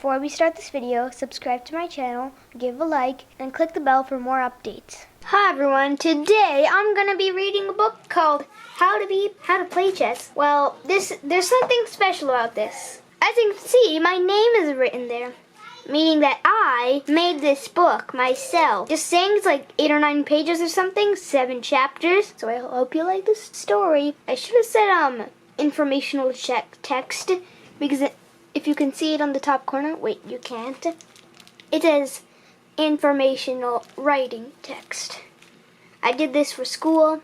Before we start this video, subscribe to my channel, give a like, and click the bell for more updates. Hi everyone, today I'm going to be reading a book called How to Play Chess. Well, there's something special about this. As you can see, my name is written there, meaning that I made this book myself. Just saying it's like 8 or 9 pages or something, 7 chapters. So I hope you like this story. I should have said informational text, because if you can see it on the top corner, wait, you can't. It says informational writing text. I did this for school.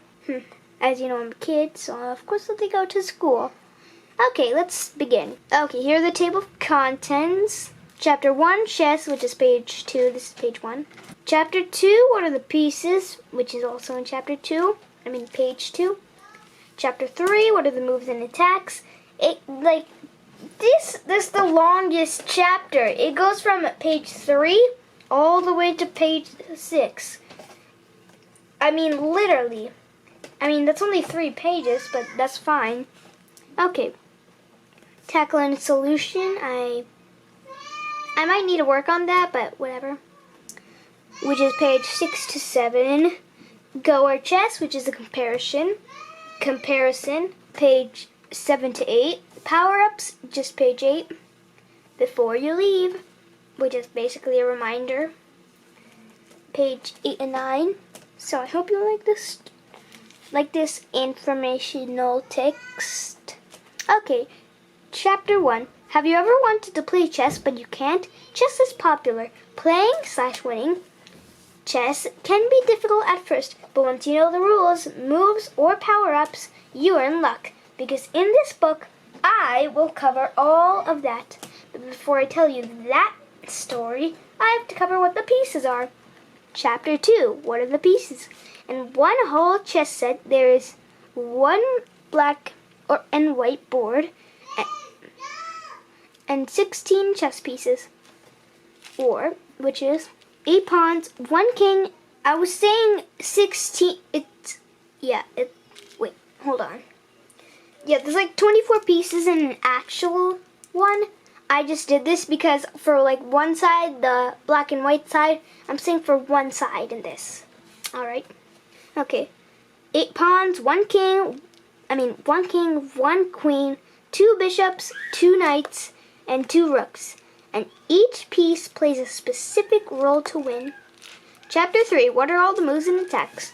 As you know, I'm a kid, so of course they go to school. Okay, let's begin. Okay, here are the table of contents. Chapter 1, chess, which is page 2. This is page 1. Chapter 2, what are the pieces, which is also in chapter 2. Page 2. Chapter 3, what are the moves and attacks. This is the longest chapter. It goes from page 3 all the way to page 6. Literally. That's only 3 pages, but that's fine. Okay. Tackle and solution. I might need to work on that, but whatever. Which is page 6 to 7. Go or chess, which is a comparison. Comparison, page 7 to 8. Power-ups, just page 8. Before you leave, which is basically a reminder. Page 8 and 9. So I hope you like this informational text. Okay, chapter 1. Have you ever wanted to play chess but you can't? Chess is popular. Playing/winning chess can be difficult at first, but once you know the rules, moves, or power-ups, you are in luck. Because in this book, I will cover all of that. But before I tell you that story, I have to cover what the pieces are. Chapter 2, what are the pieces? In one whole chess set, there is one black and white board and 16 chess pieces. Which is 8 pawns, 1 king. I was saying 16, wait, hold on. Yeah, there's 24 pieces in an actual one. I just did this because for one side, the black and white side, I'm saying for one side in this. Alright. Okay. 8 pawns, 1 king, 1 queen, 2 bishops, 2 knights, and 2 rooks. And each piece plays a specific role to win. Chapter 3, what are all the moves and attacks?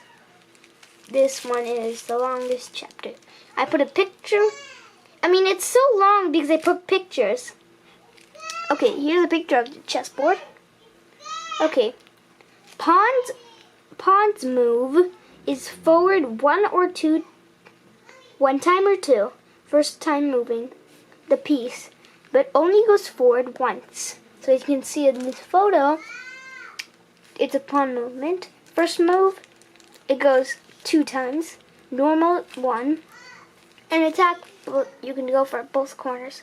This one is the longest chapter. I put a picture. It's so long because I put pictures. Okay, here's a picture of the chessboard. Okay, pawn's move is forward 1 or 2, 1 time or 2. First time moving the piece, but only goes forward once. So as you can see in this photo, it's a pawn movement. First move, it goes 2 times. Normal 1. And attack, well, you can go for both corners.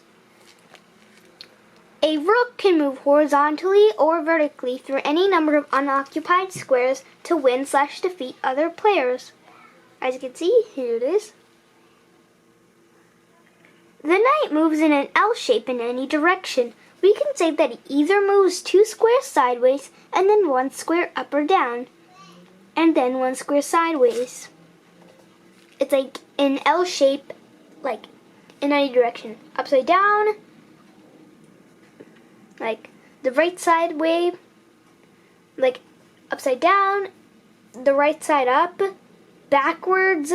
A rook can move horizontally or vertically through any number of unoccupied squares to win/defeat other players. As you can see, here it is. The knight moves in an L shape in any direction. We can say that he either moves 2 squares sideways and then 1 square up or down, and then 1 square sideways. It's an L shape, in any direction. Upside down, the right side way, upside down, the right side up, backwards,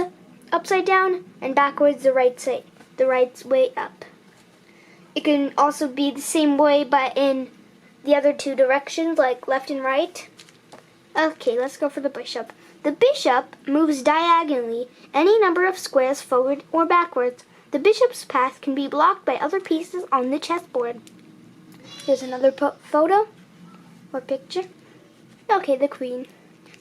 upside down, and backwards the right way up. It can also be the same way, but in the other 2 directions, left and right. Okay, let's go for the bishop. The bishop moves diagonally any number of squares forward or backwards. The bishop's path can be blocked by other pieces on the chessboard. Here's another photo or picture. Okay, the queen.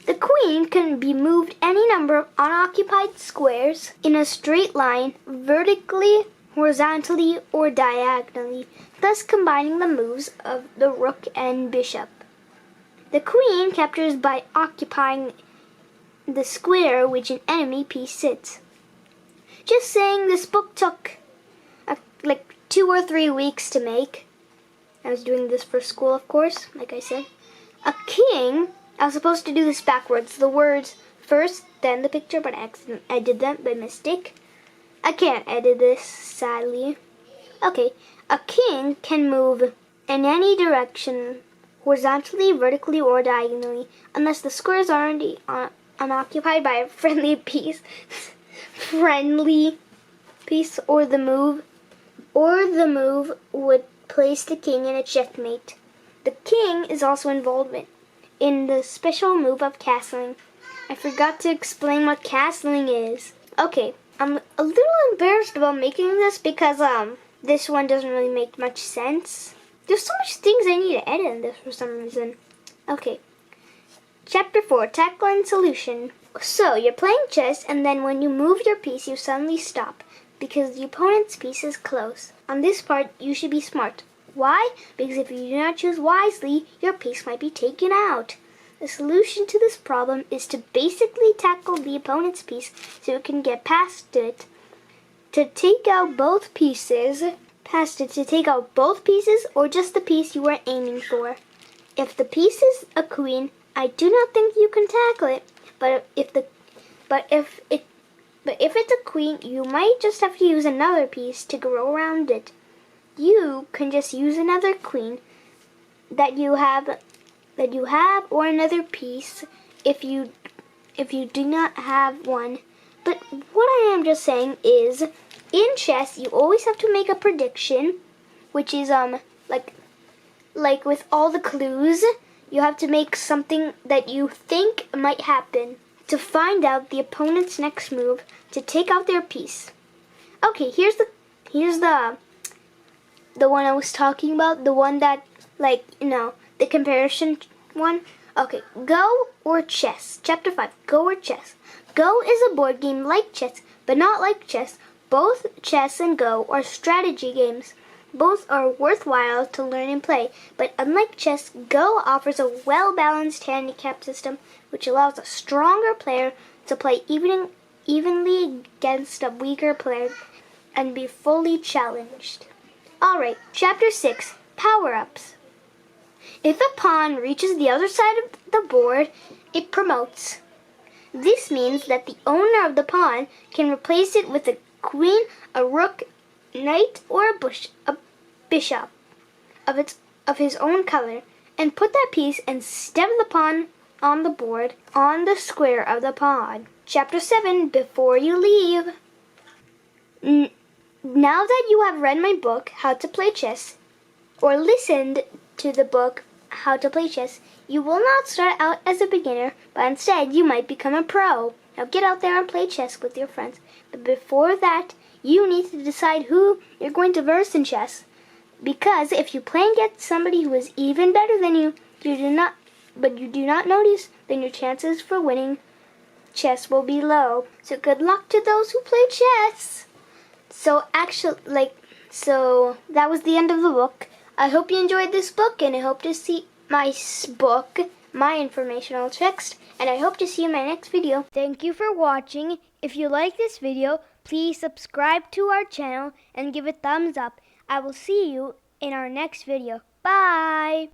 The queen can be moved any number of unoccupied squares in a straight line, vertically, horizontally, or diagonally, thus combining the moves of the rook and bishop. The queen captures by occupying the square which an enemy piece sits. Just saying, this book took 2 or 3 weeks to make. I was doing this for school, of course, like I said. A king, I was supposed to do this backwards. The words first, then the picture, but I did that by mistake. I can't edit this, sadly. Okay, a king can move in any direction, horizontally, vertically, or diagonally, unless the square is already unoccupied by a friendly piece. Or the move would place the king in a checkmate. The king is also involved in the special move of castling. I forgot to explain what castling is. Okay, I'm a little embarrassed about making this because this one doesn't really make much sense. There's so much things I need to edit in this for some reason. Okay. Chapter 4, Tackle and Solution. So, you're playing chess, and then when you move your piece, you suddenly stop, because the opponent's piece is close. On this part, you should be smart. Why? Because if you do not choose wisely, your piece might be taken out. The solution to this problem is to basically tackle the opponent's piece so you can get past it. To take out both pieces, or just the piece you are aiming for. If the piece is a queen, I do not think you can tackle it. But if it's a queen, you might just have to use another piece to go around it. You can just use another queen that you have, or another piece if you do not have one. But what I am just saying is, in chess, you always have to make a prediction, which is like with all the clues, you have to make something that you think might happen to find out the opponent's next move to take out their piece. Okay, here's the one I was talking about, the one that, the comparison one. Okay, Go or Chess. Chapter 5, Go or Chess. Go is a board game like chess, but not like chess. Both chess and Go are strategy games. Both are worthwhile to learn and play, but unlike chess, Go offers a well-balanced handicap system which allows a stronger player to play evenly against a weaker player and be fully challenged. Alright, Chapter 6, Power-Ups. If a pawn reaches the other side of the board, it promotes. This means that the owner of the pawn can replace it with a queen, a rook, knight, or a bishop of his own color, and put that piece instead of the pawn on the board on the square of the pawn. Chapter 7, Before You Leave. Now that you have read my book, How to Play Chess, or listened to the book, How to Play Chess, you will not start out as a beginner, but instead you might become a pro. Now get out there and play chess with your friends. But before that, you need to decide who you're going to verse in chess. Because if you play against somebody who is even better than you, you do not notice, then your chances for winning chess will be low. So good luck to those who play chess. So that was the end of the book. I hope you enjoyed this book, and I hope to see my book, my informational text, and I hope to see you in my next video. Thank you for watching. If you like this video, please subscribe to our channel and give a thumbs up. I will see you in our next video. Bye!